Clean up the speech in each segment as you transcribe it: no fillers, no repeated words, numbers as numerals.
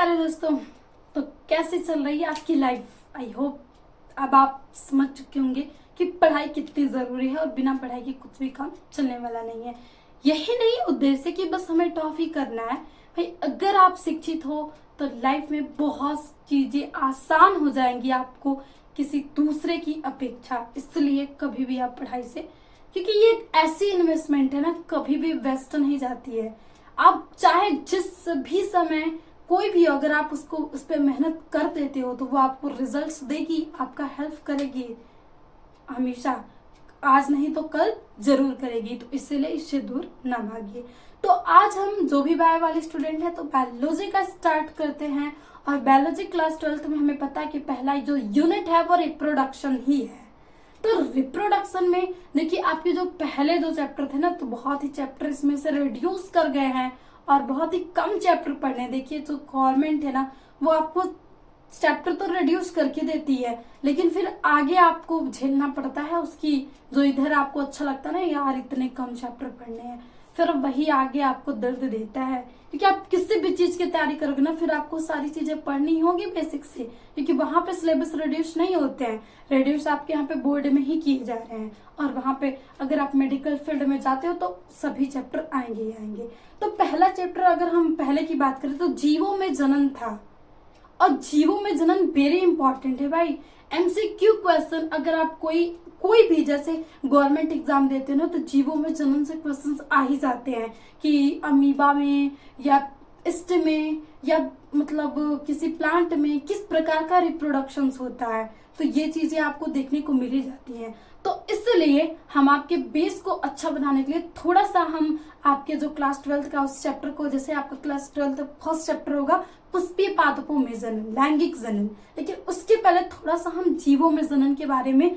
प्यारे दोस्तों, तो कैसे चल रही है आपकी लाइफ। आई होप अब आप समझ चुके होंगे कि पढ़ाई कितनी ज़रूरी है और बिना पढ़ाई के कुछ भी काम चलने वाला नहीं है। यही नहीं उद्देश्य कि बस हमें टॉफी करना है। भाई अगर आप शिक्षित हो तो लाइफ में बहुत चीज़ें आसान हो जाएंगी आपको किसी दूसरे की अपेक्षा। इसलिए कभी भी आप पढ़ाई से, क्योंकि ये एक ऐसी इन्वेस्टमेंट है ना, कभी भी वेस्ट नहीं जाती है। आप चाहे जिस भी समय कोई भी हो, अगर आप उसको उस पर मेहनत कर देते हो तो वो आपको रिजल्ट्स देगी, आपका हेल्प करेगी हमेशा। आज नहीं तो कल जरूर करेगी, तो इसलिए इससे दूर ना भागिए। तो आज हम जो भी बायो वाले स्टूडेंट हैं तो बायोलॉजी का स्टार्ट करते हैं। और बायोलॉजी क्लास 12th में हमें पता है कि पहला जो यूनिट है वो रिप्रोडक्शन ही है। तो रिप्रोडक्शन में देखिए आपके जो पहले दो चैप्टर थे ना, तो बहुत ही चैप्टर इसमें से रिड्यूस कर गए हैं और बहुत ही कम चैप्टर पढ़ने। देखिए जो गवर्नमेंट है ना, वो आपको चैप्टर तो रिड्यूस करके देती है, लेकिन फिर आगे आपको झेलना पड़ता है उसकी। जो इधर आपको अच्छा लगता है ना, यार इतने कम चैप्टर पढ़ने हैं, फिर वही आगे आपको दर्द देता है। क्योंकि आप किसी भी चीज की तैयारी करोगे ना, फिर आपको सारी चीजें पढ़नी होगी बेसिक से, क्योंकि वहां पे सिलेबस रिड्यूस नहीं होते हैं। रिड्यूस आपके यहाँ पे बोर्ड में ही किए जा रहे हैं। और वहां पे अगर आप मेडिकल फील्ड में जाते हो तो सभी चैप्टर आएंगे ही आएंगे। तो पहला चैप्टर अगर हम पहले की बात करें तो जीवों में जनन था। और जीवों में जनन वेरी इंपॉर्टेंट है भाई। एमसीक्यू क्वेश्चन, अगर आप कोई भी जैसे गवर्नमेंट एग्जाम देते हो ना, तो जीवों में जनन से क्वेश्चंस आ ही जाते हैं कि अमीबा में या ईस्ट में या मतलब किसी प्लांट में किस प्रकार का रिप्रोडक्शन होता है। तो ये चीजें आपको देखने को मिल ही जाती हैं। तो इसलिए हम आपके बेस को अच्छा बनाने के लिए थोड़ा सा हम आपके जो क्लास 12th का उस चैप्टर को, जैसे आपका क्लास 12th फर्स्ट चैप्टर होगा पुष्पीय पादपों में जनन, लैंगिक जनन, लेकिन उसके पहले थोड़ा सा हम जीवों में जनन के बारे में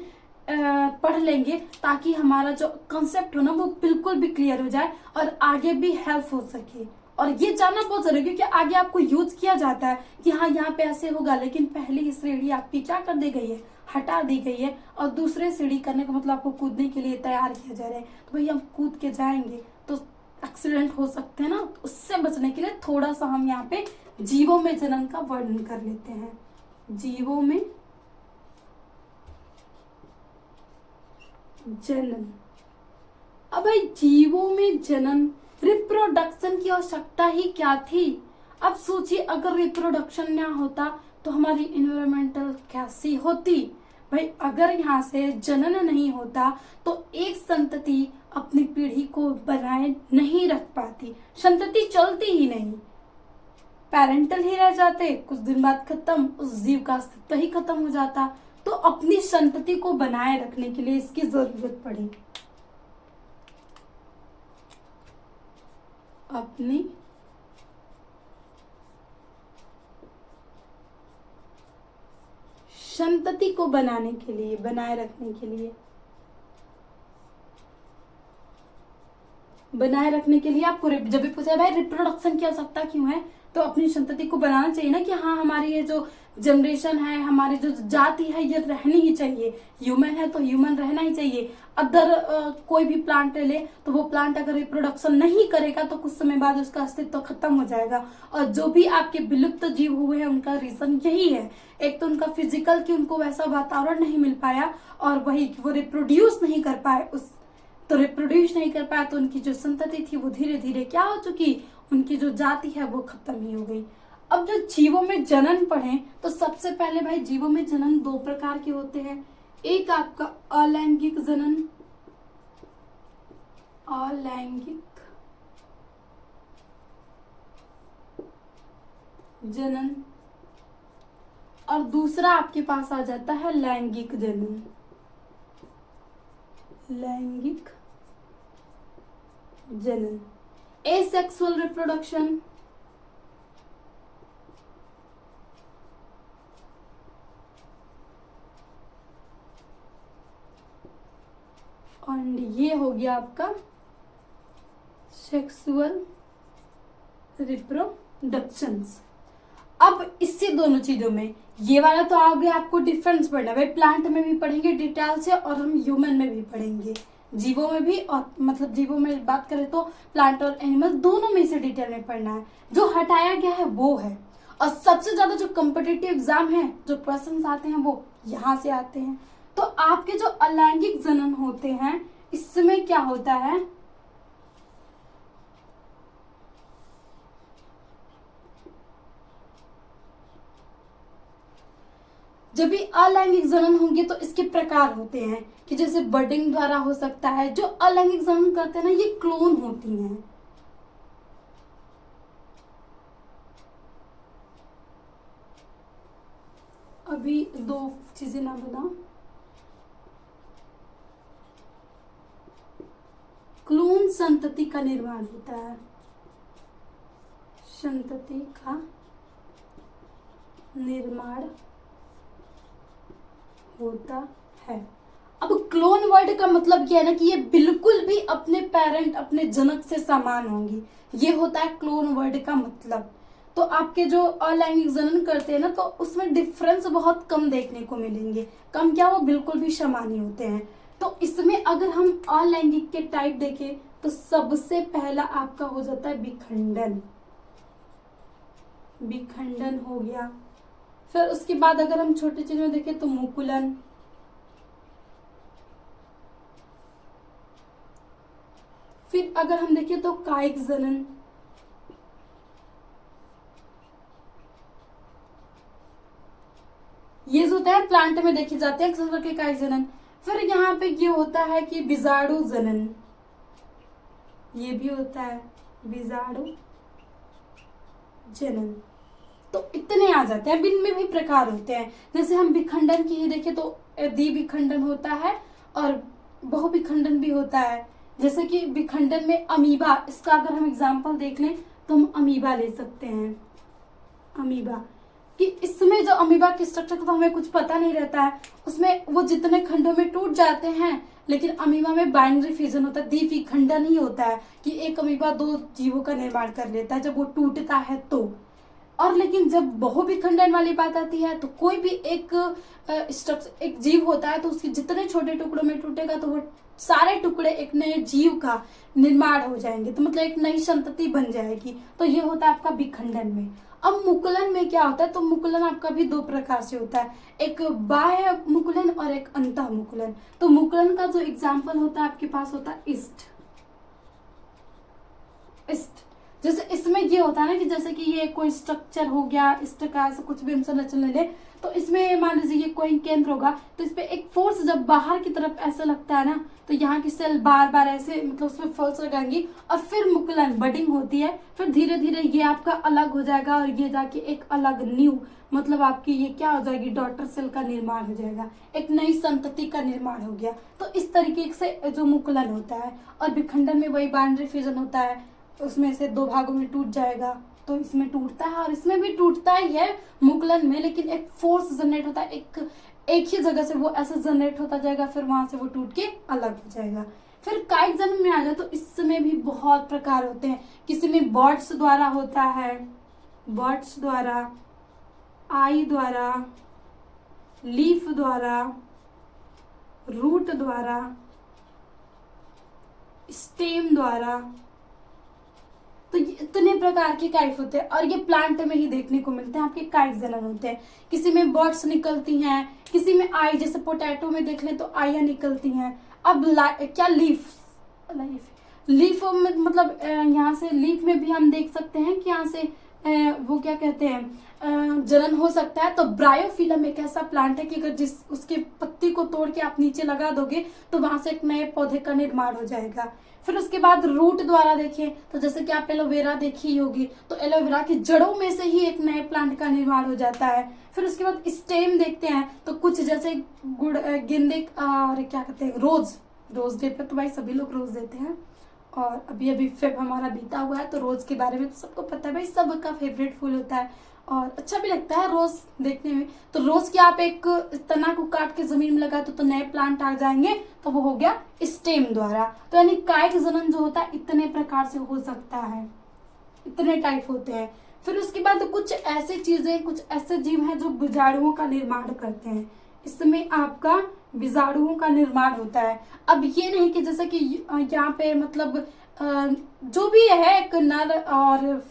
पढ़ लेंगे, ताकि हमारा जो कंसेप्ट हो ना वो बिल्कुल भी क्लियर हो जाए और आगे भी हेल्प हो सके। और ये जानना बहुत जरूरी है, क्योंकि आगे आपको यूज किया जाता है कि हाँ यहाँ पे ऐसे होगा, लेकिन पहली ही श्रेणी आपकी क्या कर दी गई है, हटा दी गई है, और दूसरे सीढ़ी करने का मतलब आपको कूदने के लिए तैयार किया जा रहा है। तो भाई हम कूद के जाएंगे तो एक्सीडेंट हो सकते हैं ना, तो उससे बचने के लिए थोड़ा सा हम यहाँ पे जीवों में जनन का वर्णन कर लेते हैं। जीवों में जनन। अब भाई जीवों में जनन, रिप्रोडक्शन की आवश्यकता ही क्या थी। अब सोचिए अगर रिप्रोडक्शन ना होता तो हमारी एनवायरमेंटल कैसी होती। भाई अगर यहाँ से जनन नहीं होता तो एक संतति अपनी पीढ़ी को बनाए नहीं रख पाती, संतति चलती ही नहीं, पेरेंटल ही रह जाते, कुछ दिन बाद खत्म, उस जीव का अस्तित्व ही खत्म हो जाता। तो अपनी संतति को बनाए रखने के लिए इसकी जरूरत पड़ी। अपनी संतति को बनाने के लिए, बनाए रखने के लिए, आपको जब भी पूछा भाई रिप्रोडक्शन की आवश्यकता क्यों है, तो अपनी संतति को बनाना चाहिए ना, कि हाँ हमारी ये जो जनरेशन है, हमारी जो जाति है ये रहनी ही चाहिए। ह्यूमन है तो ह्यूमन रहना ही चाहिए। अदर कोई भी प्लांट ले तो वो प्लांट अगर रिप्रोडक्शन नहीं करेगा तो कुछ समय बाद उसका अस्तित्व खत्म हो जाएगा। और जो भी आपके विलुप्त जीव हुए हैं उनका रीजन यही है। एक तो उनका फिजिकल कि उनको वैसा वातावरण नहीं मिल पाया, और वही कि वो रिप्रोड्यूस नहीं कर पाए, तो उनकी जो संतति थी वो धीरे धीरे क्या हो चुकी, उनकी जो जाति है वो खत्म ही हो गई। अब जो जीवों में जनन पढ़े तो सबसे पहले भाई जीवों में जनन दो प्रकार के होते हैं। एक आपका अलैंगिक जनन, अलैंगिक जनन, और दूसरा आपके पास आ जाता है लैंगिक जनन। लैंगिक जनन, एसेक्सुअल रिप्रोडक्शन, और ये हो गया आपका सेक्सुअल रिप्रोडक्शंस। अब इससे दोनों चीजों में ये वाला तो आगे आपको डिफरेंस पढ़ना है भाई, प्लांट में भी पढ़ेंगे डिटेल से और हम ह्यूमन में भी पढ़ेंगे, जीवों में भी, और मतलब जीवों में बात करें तो प्लांट और एनिमल दोनों में से डिटेल में पढ़ना है। जो हटाया गया है वो है, और सबसे ज्यादा जो कम्पिटिटिव एग्जाम है, जो क्वेश्चन आते हैं वो यहाँ से आते हैं। तो आपके जो अलैंगिक जनन होते हैं इसमें क्या होता है, जब भी अलैंगिक जनन होंगे तो इसके प्रकार होते हैं कि जैसे बडिंग द्वारा हो सकता है। जो अलैंगिक जनन करते हैं ना ये क्लोन होती हैं। अभी दो चीजें ना बनाओ। क्लोन संतति का निर्माण होता है, संतति का निर्माण होता है। अब क्लोन वर्ड का मतलब क्या है ना कि ये बिल्कुल भी अपने पेरेंट, अपने जनक से समान होंगी, ये होता है क्लोन वर्ड का मतलब। तो आपके जो अलैंगिक जनन करते हैं ना तो उसमें डिफरेंस बहुत कम देखने को मिलेंगे, कम क्या वो बिल्कुल भी समान ही होते हैं। तो इसमें अगर हम अलैंगिक के टाइप देखें तो सबसे पहला आपका हो जाता है विखंडन, विखंडन हो गया। फिर उसके बाद अगर हम छोटे चीज में देखें तो मुकुलन, फिर अगर हम देखें तो कायिक जनन, ये जो होता है प्लांट में देखे जाते हैं अक्सर करके कायिक जनन। फिर यहाँ पे ये होता है कि बीजाणु जनन, ये भी होता है बीजाणु जनन। तो इतने आ जाते हैं। अब इनमें भी प्रकार होते हैं, जैसे हम विखंडन की ही देखें तो द्विविखंडन होता है और बहुविखंडन भी होता है। जैसे कि विखंडन में अमीबा, इसका अगर हम एग्जांपल देख लें तो हम अमीबा ले सकते हैं। अमीबा कि इसमें जो अमीबा की स्ट्रक्चर का तो हमें कुछ पता नहीं रहता है, उसमें वो जितने खंडों में टूट जाते हैं, लेकिन अमीबा में बाइनरी फिजन होता है, द्विविखंडन ही होता है कि एक अमीबा दो जीवों का निर्माण कर लेता है जब वो टूटता है तो। और लेकिन जब बहुविखंडन वाली बात आती है तो कोई भी एक स्ट्रक्चर, एक जीव होता है तो उसके जितने छोटे टुकड़ों में टूटेगा तो वो सारे टुकड़े एक नए जीव का निर्माण हो जाएंगे, तो मतलब एक नई संतति बन जाएगी। तो ये होता है आपका विखंडन में। अब मुकुलन में क्या होता है, तो मुकुलन आपका भी दो प्रकार से होता है, एक बाह्य मुकुलन और एक अंतः मुकुलन। तो मुकुलन का जो एग्जाम्पल होता है आपके पास होता है ईस्ट। ईस्ट जैसे इसमें ये होता है ना कि जैसे कि ये कोई स्ट्रक्चर हो गया, इस प्रकार से कुछ भी हम संरचना ले तो इसमें मान लीजिए ये कोई केंद्र होगा तो इस पे एक फोर्स जब बाहर की तरफ ऐसा लगता है ना तो यहाँ की सेल बार बार ऐसे मतलब उसमें फोर्स लगाएंगी और फिर मुकुलन बडिंग होती है। फिर धीरे धीरे ये आपका अलग हो जाएगा और ये जाके एक अलग न्यू मतलब आपकी ये क्या हो जाएगी, डॉटर सेल का निर्माण हो जाएगा, एक नई संतति का निर्माण हो गया। तो इस तरीके से जो मुकुलन होता है। और विखंडन में वही बाइनरी फिजन होता है, उसमें से दो भागों में टूट जाएगा तो इसमें टूटता है और इसमें भी टूटता ही है मुकुलन में, लेकिन एक फोर्स जनरेट होता है, एक ही जगह से वो ऐसे जनरेट होता जाएगा, फिर वहां से वो टूट के अलग हो जाएगा। फिर कायिक जन्म में आ जाए तो इसमें भी बहुत प्रकार होते हैं। किसी में बर्ड्स द्वारा होता है, बर्ड्स द्वारा, आई द्वारा, लीफ द्वारा, रूट द्वारा, स्टेम द्वारा। तो ये इतने प्रकार के काइफ होते हैं और ये प्लांट में ही देखने को मिलते हैं आपके काइफ जनन होते हैं। किसी में बर्ड्स निकलती हैं, किसी में आई, जैसे पोटैटो में देख लें तो आइयां निकलती हैं। अब क्या लीफ, लीफ में मतलब यहाँ से लीफ में भी हम देख सकते हैं कि यहाँ से वो क्या कहते हैं जनन हो सकता है। तो ब्रायोफिलम एक ऐसा प्लांट है कि अगर जिस उसके पत्ती को तोड़ के आप नीचे लगा दोगे तो वहां से एक नए पौधे का निर्माण हो जाएगा। फिर उसके बाद रूट द्वारा देखें तो जैसे कि आप एलोवेरा देखी होगी तो एलोवेरा की जड़ों में से ही एक नए प्लांट का निर्माण हो जाता है। फिर उसके बाद स्टेम देखते हैं तो कुछ जैसे गुड़, गेंदे और क्या कहते हैं रोज डे पे तो भाई सभी लोग रोज देते हैं और अभी अभी फेब हमारा बीता हुआ है तो रोज के बारे में तो सबको पता है भाई, सबका फेवरेट फूल होता है और अच्छा भी लगता है रोज देखने में। तो रोज की आप एक तना को काट के जमीन में लगा तो नए प्लांट आ जाएंगे, तो वो हो गया स्टेम द्वारा। तो यानी कायिक जनन जो होता है इतने प्रकार से हो सकता है, इतने टाइप होते हैं। फिर उसके बाद कुछ ऐसे चीजें, कुछ ऐसे जीव हैं जो बीजाणुओं का निर्माण करते हैं, इसमें आपका बीजाणुओं का निर्माण होता है। अब ये नहीं कि जैसे कि यहाँ पे मतलब जो भी है एक नर और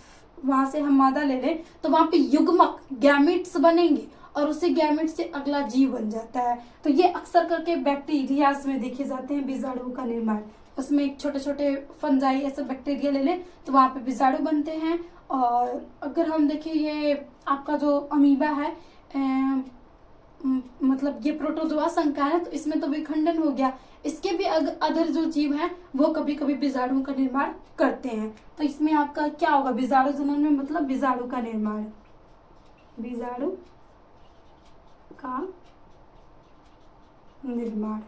वहां से हम मादा ले लें तो वहां पे युग्मक गैमेट्स बनेंगे और उसी गैमेट से अगला जीव बन जाता है। तो ये अक्सर करके बैक्टीरियाज में देखे जाते हैं बीजाणुओं का निर्माण। उसमें एक छोटे छोटे फंजाई ऐसे बैक्टीरिया ले लें तो वहां पे बीजाणु बनते हैं। और अगर हम देखें ये आपका जो अमीबा है मतलब ये प्रोटोजोआ संकाय है, तो इसमें तो विखंडन हो गया। इसके भी अदर जो जीव हैं वो कभी कभी बीजाणुओं का निर्माण करते हैं। तो इसमें आपका क्या होगा, बीजाणु जनन में मतलब बीजाणु का निर्माण, बीजाणु का निर्माण।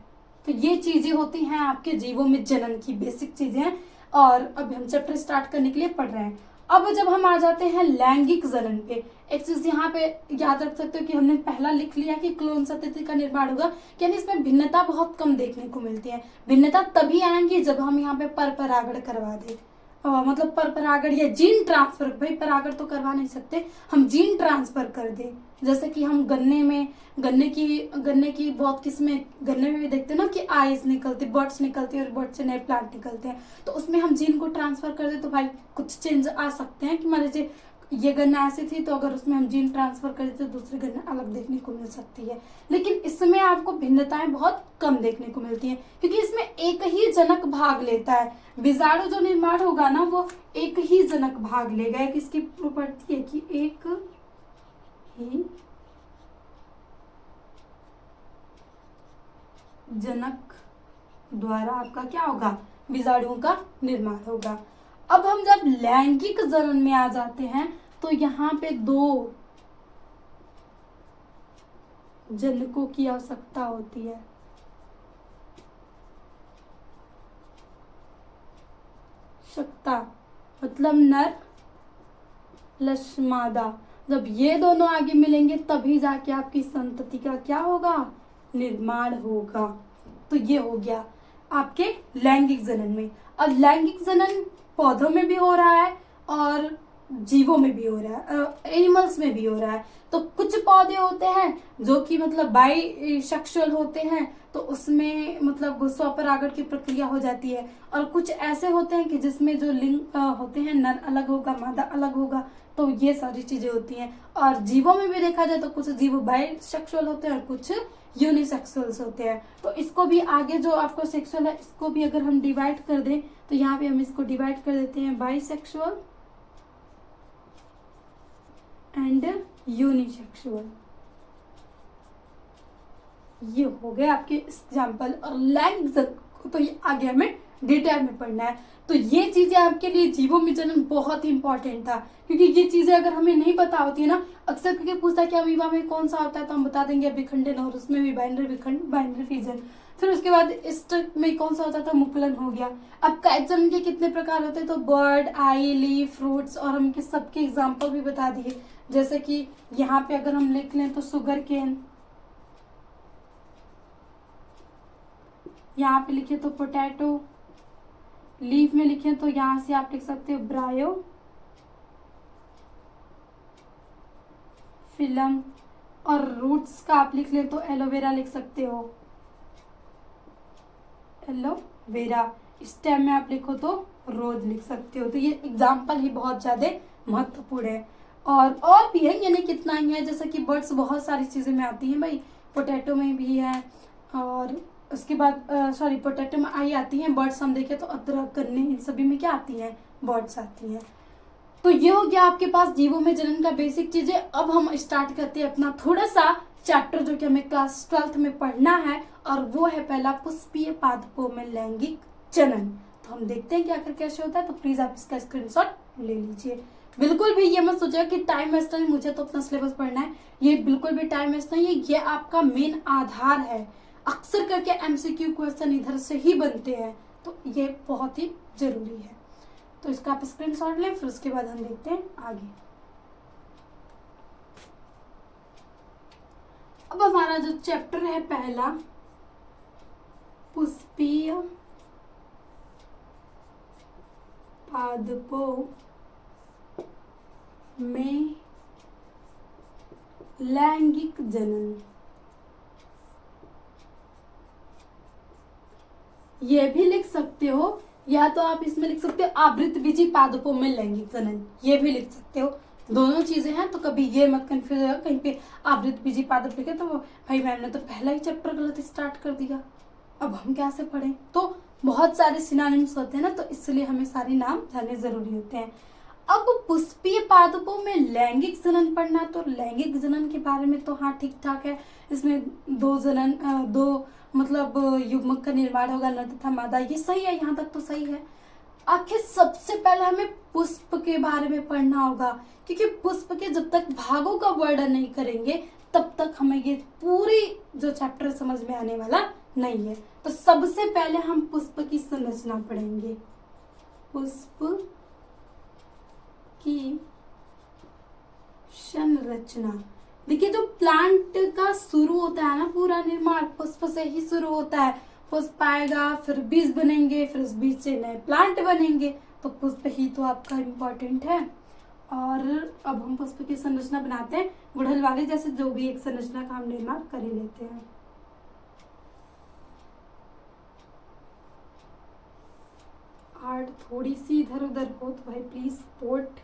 तो ये चीजें होती हैं आपके जीवों में जनन की बेसिक चीजें हैं। और अब हम चैप्टर स्टार्ट करने के लिए पढ़ रहे हैं। अब जब हम आ जाते हैं लैंगिक जनन पे, एक चीज यहाँ पे याद रख सकते हो कि हमने पहला लिख लिया कि क्लोन संतति का निर्माण होगा, यानी इसमें भिन्नता बहुत कम देखने को मिलती है। भिन्नता तभी आएंगी जब हम यहाँ पे परपरागण करवा दें, मतलब परपरागण या जीन ट्रांसफर। भाई परागण तो करवा नहीं सकते, हम जीन ट्रांसफर कर दें। जैसे कि हम गन्ने की बहुत किस्में गन्ने में भी देखते हैं ना कि आइज निकलती, बर्ड्स निकलती है और बर्ड से नए प्लांट निकलते हैं। तो उसमें हम जीन को ट्रांसफर कर दे तो भाई कुछ चेंज आ सकते हैं कि मान लीजिए ये गन्ना ऐसी थी तो अगर उसमें हम जीन ट्रांसफर कर देते तो दूसरी गन्ना अलग देखने को मिल सकती है। लेकिन इसमें आपको भिन्नताएं बहुत कम देखने को मिलती हैं क्योंकि इसमें एक ही जनक भाग लेता है। बीजाणु जो निर्माण होगा ना वो एक ही जनक भाग लेगा। एक इसकी प्रॉपर्टी है कि एक ही जनक द्वारा आपका क्या होगा, बीजाणुओं का निर्माण होगा। अब हम जब लैंगिक जनन में आ जाते हैं तो यहाँ पे 2 जनकों की आवश्यकता होती है। आवश्यकता मतलब नर प्लस मादा। जब ये दोनों आगे मिलेंगे तभी जाके आपकी संतति का क्या होगा, निर्माण होगा। तो ये हो गया आपके लैंगिक जनन में। अब लैंगिक जनन पौधों में भी हो रहा है और जीवों में भी हो रहा है, एनिमल्स में भी हो रहा है। तो कुछ पौधे होते हैं जो कि मतलब बाई सेक्सुअल होते हैं, तो उसमें मतलब स्वपरागण की प्रक्रिया हो जाती है। और कुछ ऐसे होते हैं कि जिसमें जो लिंग होते हैं, नर अलग होगा मादा अलग होगा। तो ये सारी चीजें होती हैं। और जीवों में भी देखा जाए तो कुछ जीव बाई सेक्सुअल होते हैं और कुछ यूनिसेक्सुअल्स होते हैं। तो इसको भी आगे जो आपको सेक्सुअल है इसको भी अगर हम डिवाइड कर दें तो यहाँ पे हम इसको डिवाइड कर देते हैं बाईसेक्सुअल एंड यूनिसेक्सुअल। ये हो गए आपके एग्जाम्पल। और लैंगिक तो ये आगे हमें डिटेल में पढ़ना है। तो ये चीजें आपके लिए जीवों में जनन बहुत ही इंपॉर्टेंट था क्योंकि ये चीजें अगर हमें नहीं पता होती है ना, अक्सर करके पूछता है कि अमीबा में कौन सा होता है तो हम बता देंगे विखंडन, और उसमें भी बाइनरी फिजन। फिर उसके बाद स्टक में कौन सा होता है तो मुकुलन हो गया। अब कायिक जनन के कितने प्रकार होते हैं तो बर्ड, आई, लीफ, फ्रूट्स, और हम सबके एग्जाम्पल भी बता दिए। जैसे कि यहाँ पे अगर हम लिख लें तो शुगर केन, यहाँ पे लिखे तो पोटैटो, लीफ में लिखे तो यहां से आप लिख सकते हो ब्रायो फिलम, और रूट्स का आप लिख लें तो एलोवेरा लिख सकते हो, एलोवेरा। स्टेम में आप लिखो तो रोज लिख सकते हो। तो ये एग्जाम्पल ही बहुत ज्यादा महत्वपूर्ण है। और भी है, यानी कितना ही है। जैसे कि बर्ड्स बहुत सारी चीजें में आती हैं भाई, पोटैटो में भी है, और उसके बाद पोटैटो में आई आती हैं। बर्ड्स हम देखें तो अदरक, गन्ने, इन सभी में क्या आती हैं, बर्ड्स आती हैं। तो ये हो गया आपके पास जीवों में जनन का बेसिक चीजें। अब हम स्टार्ट करते हैं अपना थोड़ा सा चैप्टर जो कि हमें क्लास 12th में पढ़ना है, और वो है पहला पुष्पीय पादपों में लैंगिक जनन। तो हम देखते हैं कि आखिर कैसे होता है। तो प्लीज आप इसका स्क्रीनशॉट ले लीजिए। बिल्कुल भी ये मत सोचिए कि टाइम वेस्ट नहीं, मुझे तो अपना सिलेबस पढ़ना है। ये बिल्कुल भी टाइम वेस्ट नहीं है, ये आपका मेन आधार है। अक्सर करके एमसीक्यू क्वेश्चन इधर से ही बनते हैं, तो ये बहुत ही जरूरी है। तो इसका आप स्क्रीनशॉट लें, फिर उसके बाद हम देखते हैं आगे। अब हमारा जो चैप्टर है पहला, पुष्पीय पादपों में लैंगिक जनन। ये भी लिख सकते हो या तो आप इसमें लिख सकते हो आवृत बीजी पादपों में लैंगिक जनन, ये भी लिख सकते हो। दोनों चीजें हैं, तो कभी ये मत कंफ्यूज होगा कहीं पे आवृत बीजी पादप लिखे तो भाई मैम ने तो पहला ही चैप्टर गलत स्टार्ट कर दिया, अब हम कैसे पढ़ें। तो बहुत सारे सिनोनिम्स होते हैं ना, तो इसलिए हमें सारे नाम जानने जरूरी होते हैं। अब पुष्पीय पादपों में लैंगिक जनन पढ़ना, तो लैंगिक जनन के बारे में तो हाँ ठीक ठाक है, इसमें दो मतलब युग्मक का निर्माण होगा, नर तथा मादा, ये सही है, यहाँ तक तो सही है। आखिर सबसे पहले हमें पुष्प के बारे में पढ़ना होगा, क्योंकि पुष्प के जब तक भागों का वर्णन नहीं करेंगे तब तक हमें ये पूरी जो चैप्टर समझ में आने वाला नहीं है। तो सबसे पहले हम पुष्प की संरचना पढ़ेंगे। पुष्प की संरचना, देखिए जो प्लांट का शुरू होता है ना, पूरा निर्माण पुष्प से ही शुरू होता है। पुष्प आएगा, फिर बीज बनेंगे, फिर उस बीज से नए प्लांट बनेंगे, तो पुष्प ही तो आपका इम्पोर्टेंट है। और अब हम पुष्प की संरचना बनाते हैं, गुड़हल वाले जैसे जो भी एक संरचना का हम निर्माण कर ही लेते हैं। आर्ट थोड़ी सी इधर उधर हो तो भाई प्लीज सपोर्ट।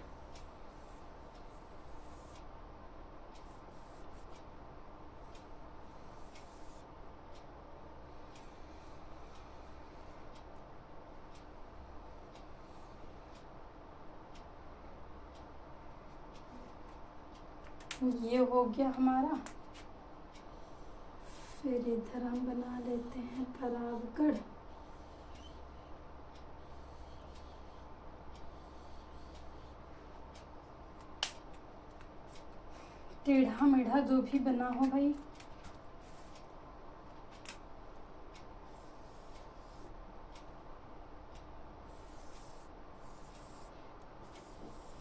ये हो गया हमारा, फिर इधर हम बना लेते हैं परागकण। टेढ़ा मेढ़ा जो भी बना हो भाई,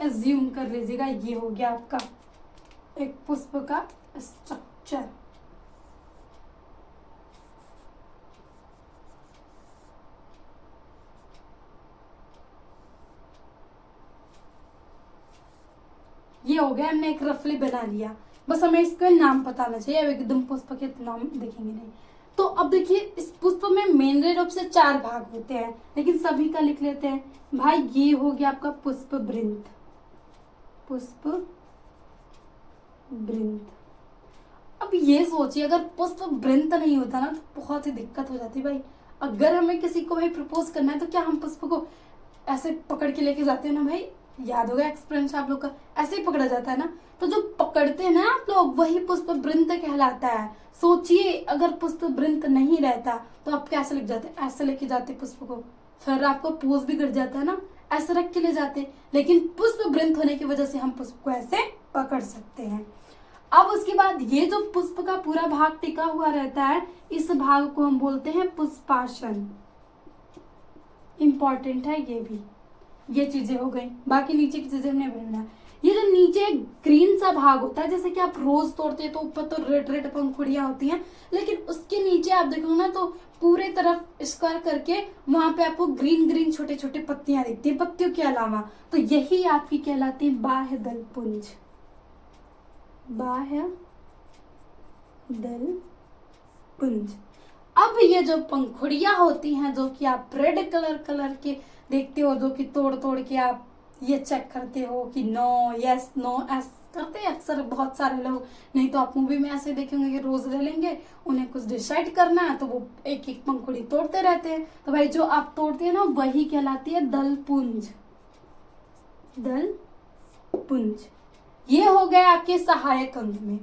एज्यूम कर लीजिएगा। ये हो गया आपका एक पुष्प का स्ट्रक्चर। ये हो गया, हमने एक रफली बना लिया, बस हमें इसका नाम पता होना चाहिए। अब एकदम पुष्प के नाम देखेंगे नहीं। तो अब देखिए इस पुष्प में मेन रूप से 4 भाग होते हैं, लेकिन सभी का लिख लेते हैं भाई। ये हो गया आपका पुष्प वृंत, पुष्प वृंत। अब ये सोचिए अगर पुष्प वृंत नहीं होता ना तो बहुत ही दिक्कत हो जाती भाई। अगर हमें किसी को भाई प्रपोज करना है तो क्या हम पुष्प को ऐसे पकड़ के लेके जाते हैं ना भाई, याद होगा एक्सपीरियंस आप लोग का, ऐसे ही पकड़ा जाता है ना। तो जो पकड़ते हैं ना आप लोग वही पुष्प वृंत कहलाता है। सोचिए अगर पुष्प वृंत नहीं रहता तो आप कैसे लेके जाते, ऐसे लेके जाते पुष्प को, फिर आपको पोज भी गिर जाता है ना, ऐसे रख के ले जाते। लेकिन पुष्प वृंत होने की वजह से हम पुष्प को ऐसे पकड़ सकते हैं। अब उसके बाद ये जो पुष्प का पूरा भाग टिका हुआ रहता है, इस भाग को हम बोलते हैं पुष्पासन। इंपॉर्टेंट है ये भी। ये चीजें हो गई, बाकी नीचे की चीजें हमने बनाना। ये जो नीचे ग्रीन सा भाग होता है, जैसे कि आप रोज तोड़ते हैं तो ऊपर तो रेड रेड पंखुड़ियां होती हैं, लेकिन उसके नीचे आप देखो ना तो पूरे तरफ स्क्वायर करके वहां पे आपको ग्रीन ग्रीन छोटे छोटे पत्तियां दिखती है पत्तियों के अलावा। तो यही आपकी कहलाती है बाह्य दल पुंज। बाह्य दल पुंज। अब ये जो पंखुड़ियां होती हैं जो कि आप रेड कलर के देखते हो, जो कि तोड़ तोड़ के आप ये चेक करते हो कि नो यस नो ऐस करते हैं अक्सर बहुत सारे लोग। नहीं तो आप मूवी में ऐसे देखेंगे कि रोज ले लेंगे, उन्हें कुछ डिसाइड करना है तो वो एक एक पंखुड़ी तोड़ते रहते हैं। तो भाई जो आप तोड़ते हैं ना वही कहलाती है दल पुंज। दल पुंज ये हो गए आपके सहायक अंग में।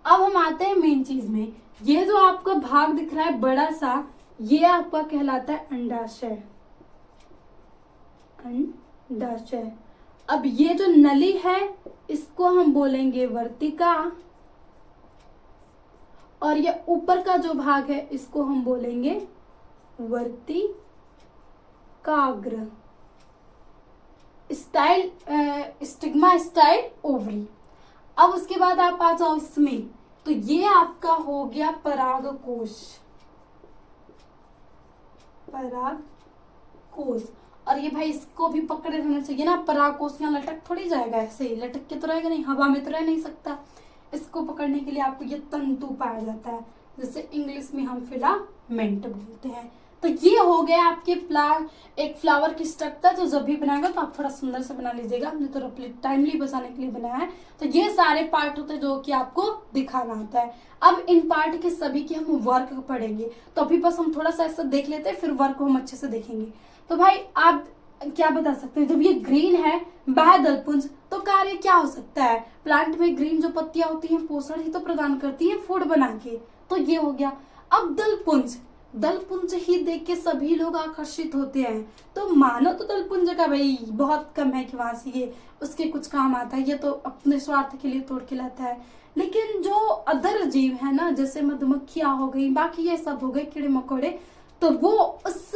अब हम आते हैं मेन चीज में। ये जो आपका भाग दिख रहा है बड़ा सा, ये आपका कहलाता है अंडाशय। अंडाशय। अब ये जो नली है इसको हम बोलेंगे वर्तिका, और ये ऊपर का जो भाग है इसको हम बोलेंगे वर्तिकाग्र। Style stigma style ovary. अब उसके बाद आप आ जाओ इसमें, तो ये आपका हो गया परागकोश। परागकोश। और ये भाई इसको भी पकड़े रहना चाहिए ना, परागकोश यहाँ लटक थोड़ी जाएगा, ऐसे ही लटक के तो रहेगा नहीं, हवा में तो रह नहीं सकता। इसको पकड़ने के लिए आपको ये तंतु पाया जाता है, जिसे इंग्लिश में हम फिलामेंट बोलते हैं। तो ये हो गया आपके प्लांट एक फ्लावर की स्ट्रक्चर। तो जब भी बनाएगा तो आप थोड़ा सुंदर से बना लीजिएगा, हमने तो रफली टाइमली बचाने के लिए बनाया है। तो ये सारे पार्ट होते हैं जो कि आपको दिखाना होता है। अब इन पार्ट के सभी की हम वर्क पढ़ेंगे, तो अभी बस हम थोड़ा सा ऐसा देख लेते हैं, फिर वर्क को हम अच्छे से देखेंगे। तो भाई आप क्या बता सकते हैं, जब ये ग्रीन है बाह्यदलपुंज, तो कार्य क्या हो सकता है? प्लांट में ग्रीन जो पत्तियां होती हैं पोषण ही तो प्रदान करती है फूड बना के, तो ये हो गया। अब दलपुंज, दलपुंज ही देख के सभी लोग आकर्षित होते हैं। तो मानो तो दलपुंज का भाई बहुत कम है कि वहां से ये उसके कुछ काम आता है, ये तो अपने स्वार्थ के लिए तोड़ के लाता है। लेकिन जो अदर जीव है ना, जैसे मधुमक्खियां हो गई, बाकी ये सब हो गए कीड़े मकोड़े, तो वो उस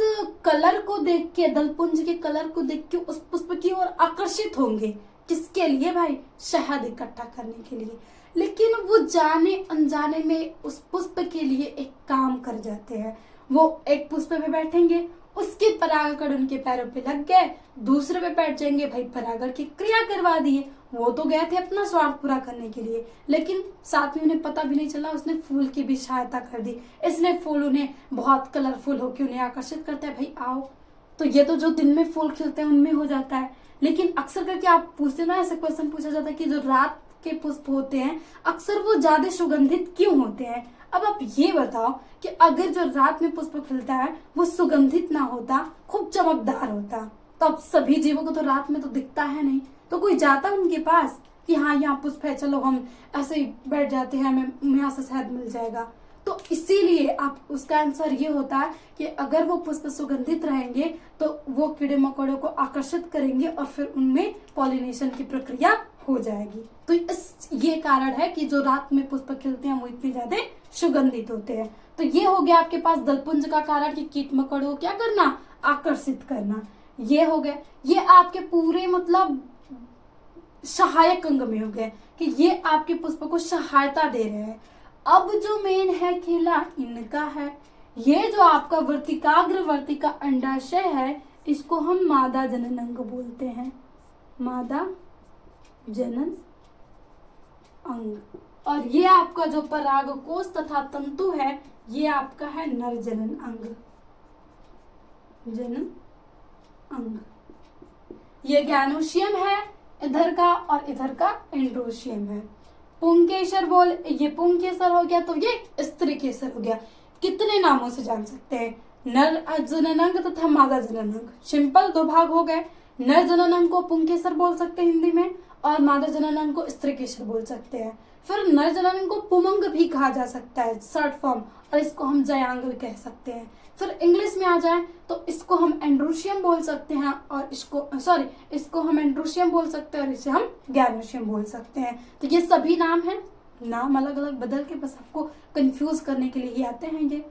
कलर को देख के, दलपुंज के कलर को देख के उस पुष्प की ओर आकर्षित होंगे। किसके लिए भाई? शहद इकट्ठा करने के लिए। लेकिन वो जाने अनजाने में उस पुष्प के लिए एक काम कर जाते हैं। वो एक पुष्प पे बैठेंगे, उसके परागकण उनके पैरों पे लग गए, दूसरे पे बैठ जाएंगे, भाई परागण की क्रिया करवा दिए। वो तो गए थे अपना स्वार्थ पूरा करने के लिए, लेकिन साथ में उन्हें पता भी नहीं चला, उसने फूल की भी सहायता कर दी। इसलिए फूल उन्हें बहुत कलरफुल होकर उन्हें आकर्षित करता है, भाई आओ। तो ये तो जो दिन में फूल खिलते हैं उनमें हो जाता है। लेकिन अक्सर करके आप पूछते ना, ऐसा क्वेश्चन पूछा जाता है कि जो रात के पुष्प होते हैं अक्सर वो ज्यादा सुगंधित क्यों होते हैं? अब आप ये बताओ कि अगर जो रात में पुष्प खिलता है वो सुगंधित ना होता, खूब चमकदार होता, तो अब सभी जीवों को तो रात में तो दिखता है नहीं, तो कोई जाता उनके पास कि हाँ यहाँ पुष्प है, चलो हम ऐसे ही बैठ जाते हैं, हमें यहाँ से शहद मिल जाएगा। तो इसीलिए आप उसका आंसर ये होता है कि अगर वो पुष्प सुगंधित रहेंगे तो वो कीड़े मकोड़ों को आकर्षित करेंगे और फिर उनमें पॉलिनेशन की प्रक्रिया हो जाएगी। तो ये कारण है कि जो रात में पुष्प खिलते हैं वो इतने ज्यादा सुगंधित होते हैं। तो ये हो गया आपके पास दलपुंज का कारण कि कीट मकोड़ों को क्या करना? आकर्षित करना। ये हो गया, ये आपके पूरे मतलब सहायक अंग में हो गए कि ये आपके पुष्प को सहायता दे रहे हैं। अब जो मेन है खेला इनका है। ये जो आपका वर्तिकाग्र वर्तिका अंडाशय है, इसको हम मादा जनन अंग बोलते हैं, मादा जनन अंग। और ये आपका जो परागकोश तथा तंतु है, ये आपका है नर जनन अंग, जनन अंग। ये गैनोशियम है इधर का, और इधर का एंड्रोशियम है। पुंकेसर बोल, ये पुंकेसर हो गया, तो ये स्त्री केसर हो गया। कितने नामों से जान सकते हैं? नर जनन अंग तथा मादा जनन अंग। सिंपल, दो भाग हो गए। नर जनन अंग को पुंकेसर बोल सकते हैं हिंदी में, और मादा जनन अंग को स्त्री केसर बोल सकते हैं। फिर नर जनन अंग को पुमंग भी कहा जा सकता है, शॉर्ट फॉर्म, और इसको हम जयांग भी कह सकते हैं। फिर इंग्लिश में आ जाए तो इसको हम एंड्रोशियम बोल सकते हैं, और इसको हम एंड्रोशियम बोल सकते हैं, और इसे हम गैनोशियम बोल सकते हैं। तो ये सभी नाम हैं, नाम अलग अलग बदल के बस आपको कंफ्यूज करने के लिए ही आते हैं ये।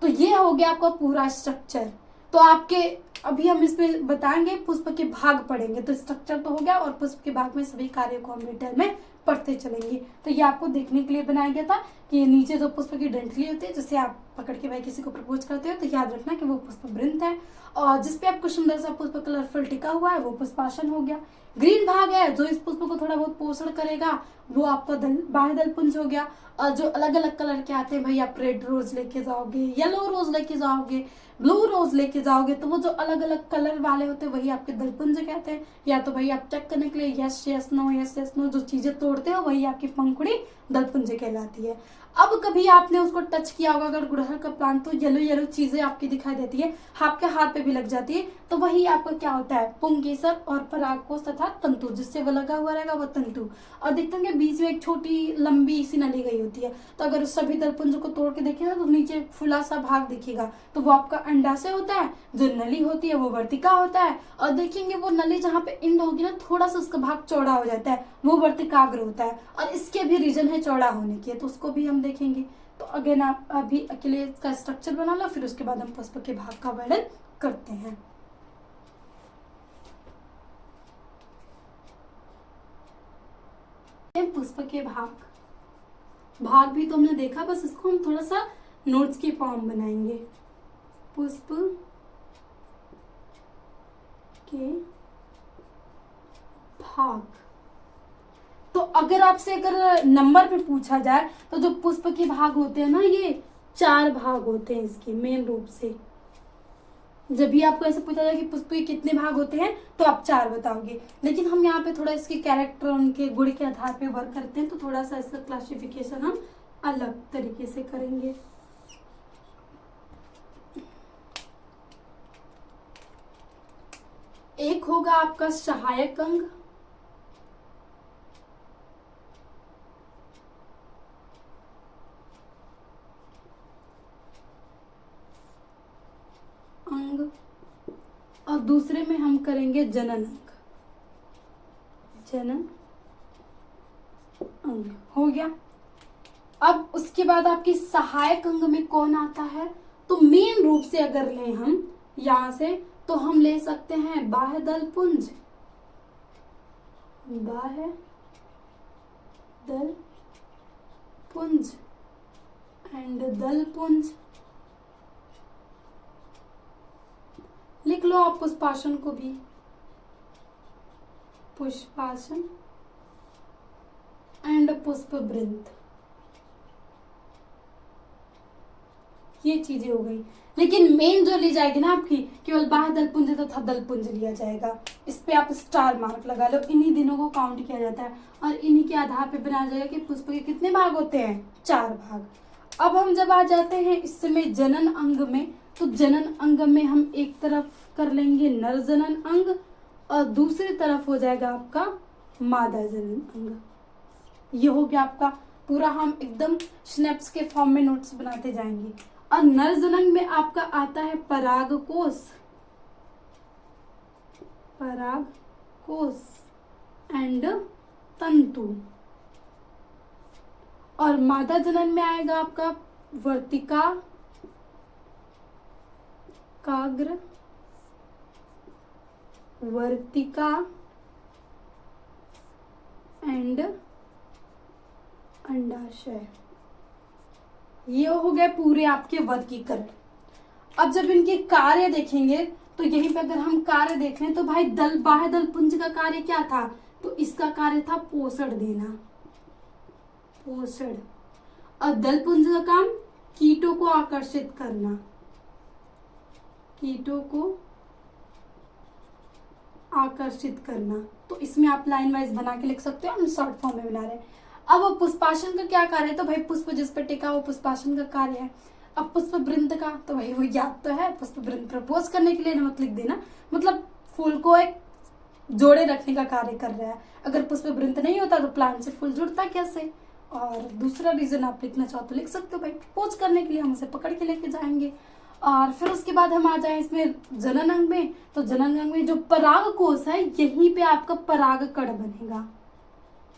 तो ये हो गया आपका पूरा स्ट्रक्चर। तो आपके अभी हम इसमें बताएंगे, पुष्प के भाग पढ़ेंगे। तो स्ट्रक्चर तो हो गया, और पुष्प के भाग में सभी कार्यों को हम डिटेल में पढ़ते चलेंगे। तो ये आपको देखने के लिए बनाया गया था कि नीचे जो पुष्प की डंठली होती है, जिसे आप पकड़ के भाई किसी को प्रपोज करते हो, तो याद रखना कि वो पुष्प वृंत है, और जिसपे आपको सुंदर सा पुष्प कलरफुल टिका हुआ है वो पुष्पासन हो गया। ग्रीन भाग है जो इस पुष्प को थोड़ा बहुत पोषण करेगा, वो आपका बाह्यदलपुंज हो गया। और जो अलग अलग कलर के आते हैं, भाई आप रेड रोज लेके जाओगे, येलो रोज लेके जाओगे, ब्लू रोज लेके जाओगे, तो वो जो अलग अलग कलर वाले होते हैं वही आपके दलपुंज कहते हैं। या तो भाई आप चेक करने के लिए यस यस नो जो चीजें तोड़ते हो वही आपकी पंखुड़ी दलपुंज कहलाती है। अब कभी आपने उसको टच किया होगा, अगर गुड़हल का प्लांट, तो येलो येलो चीजें आपकी दिखाई देती है, आपके हाथ पे भी लग जाती है, तो वही आपका क्या होता है? पुंकेसर और परागकोश तथा तंतु, जिससे वो लगा हुआ रहेगा वो तंतु। और देखते होंगे बीच में एक छोटी लंबी सी नली गई होती है, तो अगर उस सभी दलपुंज को तोड़ के देखेगा तो नीचे फुला सा भाग दिखेगा, तो वो आपका अंडाशय होता है। जो नली होती है वो वर्तिका होता है, और देखेंगे वो नली जहाँ पे एंड होगी ना, थोड़ा सा उसका भाग चौड़ा हो जाता है, वो वर्तिकाग्र होता है, और इसके भी रीजन है चौड़ा होने के, तो उसको भी हम देखेंगे। तो अगेन आप अभी अकेले इसका स्ट्रक्चर बना लो, फिर उसके बाद हम पुष्प के भाग का वर्णन करते हैं। पुष्प के भाग भी तो हमने देखा, बस इसको हम थोड़ा सा नोट्स के फॉर्म बनाएंगे। पुष्प के भाग, तो अगर नंबर पे पूछा जाए तो जो पुष्प के भाग होते हैं ना, ये 4 भाग होते हैं इसके मेन रूप से। जब भी आपको ऐसे पूछा जाए कि पुष्प के कितने भाग होते हैं तो आप 4 बताओगे, लेकिन हम यहाँ पे थोड़ा इसके कैरेक्टर, उनके गुण के आधार पे वर्क करते हैं, तो थोड़ा सा इसका क्लासिफिकेशन हम अलग तरीके से करेंगे। एक होगा आपका सहायक अंग, और दूसरे में हम करेंगे जनन अंग। जनन अंग हो गया। अब उसके बाद आपकी सहायक अंग में कौन आता है, तो मेन रूप से अगर लें हम यहां से, तो हम ले सकते हैं बाह्य दल पुंज, बाह्य दल पुंज एंड दल पुंज। लिख लो आप पुष्पासन को भी, पुष्पासन एंड पुष्पवृंत, ये चीजें हो गई। लेकिन मेन जो ली जाएगी ना आपकी, केवल बाह्य दलपुंज तथा दलपुंज लिया जाएगा। इस पे आप स्टार मार्क लगा लो। इन्हीं दिनों को काउंट किया जाता है और इन्हीं के आधार पे बनाया जाएगा कि पुष्प के कितने भाग होते हैं, 4 भाग। अब हम जब आ जाते हैं इस समय जनन अंग में, तो जनन अंग में हम एक तरफ कर लेंगे नर जनन अंग और दूसरी तरफ हो जाएगा आपका मादा जनन अंग। ये हो गया आपका पूरा, हम एकदम स्नैप्स के फॉर्म में नोट्स बनाते जाएंगे। और नर जनन में आपका आता है परागकोश, परागकोश एंड तंतु, और मादा जनन में आएगा आपका वर्तिका, काग्र, वर्तिका एंड अंडाशय। ये हो गए पूरे आपके वर्गीकरण। अब जब इनके कार्य देखेंगे तो यहीं पे अगर हम कार्य देख लें तो भाई बाह्य दल पुंज का कार्य क्या था, तो इसका कार्य था पोषण देना, पोषण। और दल पुंज का काम कीटों को आकर्षित करना, कीटों को आकर्षित करना। तो इसमें आप लाइन वाइज बना के लिख सकते हो, हम शॉर्ट फॉर्म में बना रहे हैं। अब वो पुष्पासन का क्या कार्य है, तो भाई पुष्प जिस पर टिका वो पुष्पासन का कार्य है। अब पुष्पवृंत का, तो भाई वो याद तो है, पुष्पवृंत प्रपोज करने के लिए नमक लिख देना, मतलब फूल को एक जोड़े रखने का कार्य कर रहा है। अगर पुष्पवृंत नहीं होता तो प्लांट से फूल जुड़ता कैसे। और दूसरा रीजन आप लिखना चाहो तो लिख सकते हो, भाई प्रपोज करने के लिए हम उसे पकड़ के लेके जाएंगे। और फिर उसके बाद हम आ जाए इसमें जनन अंग में, तो जनन अंग में जो परागकोश है यहीं पे आपका परागकण बनेगा,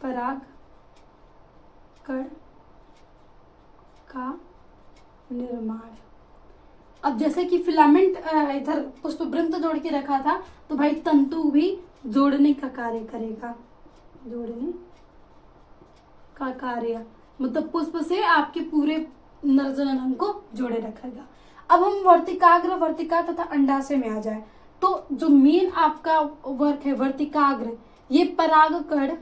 परागकण का निर्माण। अब जैसे कि फिलामेंट इधर पुष्पवृंत जोड़ के रखा था, तो भाई तंतु भी जोड़ने का कार्य करेगा, जोड़ने का कार्य, मतलब पुष्प से आपके पूरे नरजनन अंग को जोड़े रखेगा। अब हम वर्तिकाग्र, वर्तिका तथा अंडाशय में आ जाए, तो जो मेन आपका वर्क है वर्तिकाग्र, ये परागकण,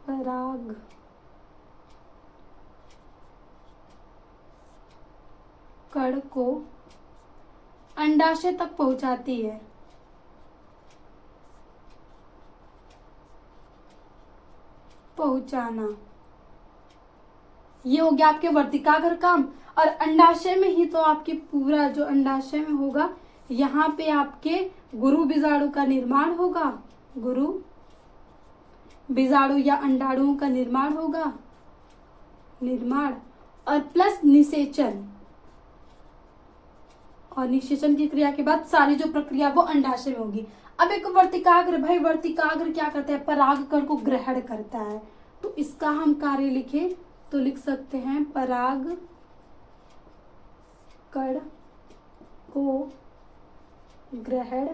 पराग कण को अंडाशय तक पहुंचाती है। पहुंचाना, ये हो गया आपके वर्तिकाग्र काम। और अंडाशय में ही तो आपके पूरा जो अंडाशय में होगा, यहाँ पे आपके गुरु बीजाणु का निर्माण होगा, गुरु बीजाणु या अंडाणुओं का निर्माण होगा, निर्माण, और प्लस निषेचन। और निषेचन की क्रिया के बाद सारी जो प्रक्रिया वो अंडाशय में होगी। अब एक वर्तिकाग्र, भाई वर्तिकाग्र क्या करता है, परागकण को ग्रहण करता है। तो इसका हम कार्य लिखे तो लिख सकते हैं परागकण को ग्रहण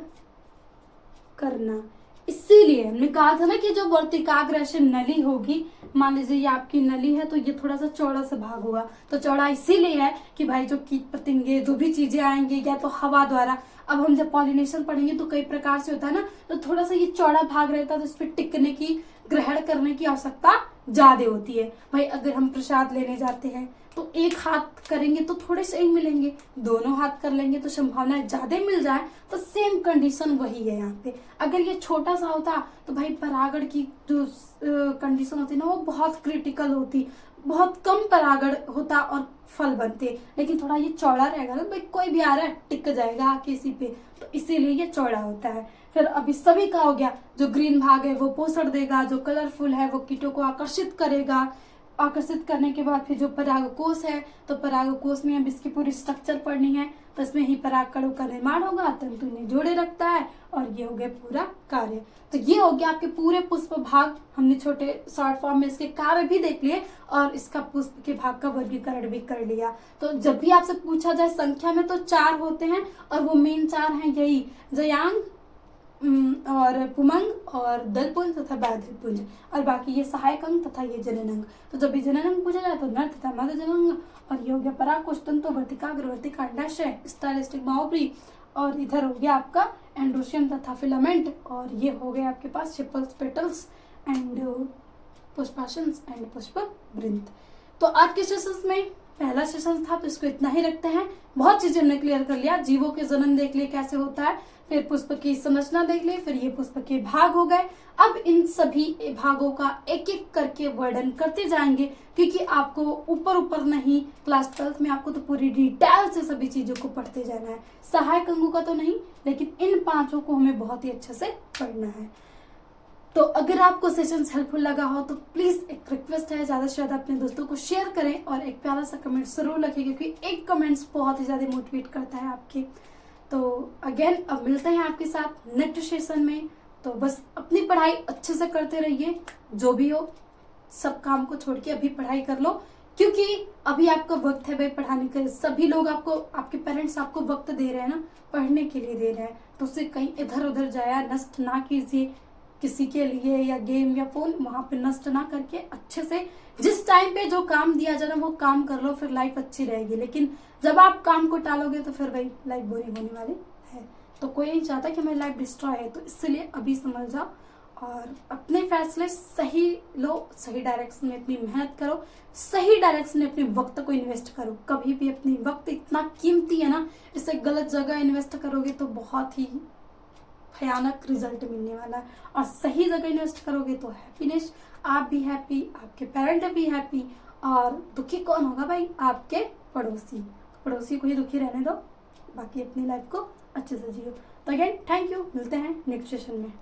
करना। इसीलिए हमने कहा था ना कि जो वर्तिकाग्र ऐसे नली होगी, मान लीजिए ये आपकी नली है, तो ये थोड़ा सा चौड़ा सा भाग होगा। तो चौड़ा इसीलिए है कि भाई जो कीट पतंगे जो भी चीजें आएंगे या तो हवा द्वारा, अब हम जब पॉलिनेशन पढ़ेंगे तो कई प्रकार से होता है ना, तो थोड़ा सा ये चौड़ा भाग रहता है, तो इस पर टिकने की, ग्रहण करने की आवश्यकता ज्यादा होती है। भाई अगर हम प्रसाद लेने जाते हैं तो एक हाथ करेंगे तो थोड़े से ही मिलेंगे, दोनों हाथ कर लेंगे तो संभावना ज्यादा मिल जाए। तो सेम कंडीशन वही है यहाँ पे। अगर ये छोटा सा होता तो भाई परागण की जो कंडीशन होती ना वो बहुत क्रिटिकल होती, बहुत कम परागण होता और फल बनते। लेकिन थोड़ा ये चौड़ा रहेगा ना, भाई कोई भी आ रहा है टिक जाएगा किसी पे, तो इसीलिए ये चौड़ा होता है। फिर अभी सभी का हो गया, जो ग्रीन भाग है वो पोषण देगा, जो कलरफुल है वो कीटों को आकर्षित करेगा, आकर्षित करने के बाद फिर जो परागकोश है, तो परागकोश में अब इसकी पूरी स्ट्रक्चर पढ़नी है, तो इसमें ही परागकणों का निर्माण होगा, तंतु इन्हें जोड़े रखता है, और ये हो गया पूरा कार्य। तो ये हो गया आपके पूरे पुष्प भाग। हमने छोटे शॉर्ट फॉर्म में इसके कार्य भी देख लिए और इसका पुष्प के भाग का वर्गीकरण भी कर लिया। तो जब भी आपसे पूछा जाए संख्या में तो 4 होते हैं, और वो मेन 4 हैं यही, जयांग और पुमंग और दलपुंज तथा बाध्यपुंज, और बाकी ये सहायक अंग तथा ये जनन अंग। तो जब भी जनन अंग पूछा जाए तो नर तथा मध्य जनन अंग, और ये हो गया परागकोश, तंतु, वर्तिका, अग्रवर्तिका, अंडाशय, स्टाइलिस्टिक ओवरी, और इधर हो गया आपका एंड्रोशियम तथा फिलामेंट, और ये हो गया आपके पास सेपल्स, पेटल्स एंड पुष्पाशंस एंड पुष्प वृंत। तो आज के सेशन में पहला सेशन था तो इसको इतना ही रखते हैं। बहुत चीजें हमने क्लियर कर लिया, जीवों के जनन देख लिए कैसे होता है, फिर पुष्प की संरचना देख ली, फिर ये पुष्प के भाग हो गए। अब इन सभी भागों का एक एक करके वर्णन करते जाएंगे, क्योंकि आपको ऊपर ऊपर नहीं, क्लास 12th में आपको तो पूरी डिटेल से सभी चीजों को पढ़ते जाना है। सहायक अंगों का तो नहीं, लेकिन इन 5 को हमें बहुत ही अच्छे से पढ़ना है। तो अगर आपको सेशन हेल्पफुल लगा हो तो प्लीज एक रिक्वेस्ट है, ज्यादा से ज्यादा अपने दोस्तों को शेयर करें और एक प्यारा सा कमेंट जरूर लिखें, क्योंकि एक कमेंट्स बहुत ही ज्यादा मोटिवेट करता है आपके। तो अगेन अब मिलते हैं आपके साथ नेक्स्ट सेशन में। तो बस अपनी पढ़ाई अच्छे से करते रहिए, जो भी हो सब काम को छोड़ के अभी पढ़ाई कर लो, क्योंकि अभी आपका वक्त है भाई पढ़ाने का। सभी लोग आपको, आपके पेरेंट्स आपको वक्त दे रहे हैं ना, पढ़ने के लिए दे रहे हैं, तो उसे कहीं इधर उधर जाया नष्ट ना कीजिए किसी के लिए, या गेम या फोन वहां पे नष्ट ना करके अच्छे से जिस टाइम पे जो काम दिया जाए ना वो काम कर लो, फिर लाइफ अच्छी रहेगी। लेकिन जब आप काम को टालोगे तो फिर भाई लाइफ बोरिंग होने वाली है। तो कोई नहीं चाहता कि हमारी लाइफ डिस्ट्रॉय है, तो इसलिए अभी समझ जाओ और अपने फैसले सही लो, सही डायरेक्शन में अपनी मेहनत करो, सही डायरेक्शन में अपने वक्त को इन्वेस्ट करो। कभी भी अपनी वक्त इतना कीमती है ना, इसे गलत जगह इन्वेस्ट करोगे तो बहुत ही भयानक रिजल्ट मिलने वाला है, और सही जगह इन्वेस्ट करोगे तो हैप्पीनेस, आप भी हैप्पी, आपके पेरेंट भी हैप्पी, और दुखी कौन होगा भाई, आपके पड़ोसी। पड़ोसी को ही दुखी रहने दो, बाकी अपनी लाइफ को अच्छे से जियो। तो अगेन थैंक यू, मिलते हैं नेक्स्ट सेशन में।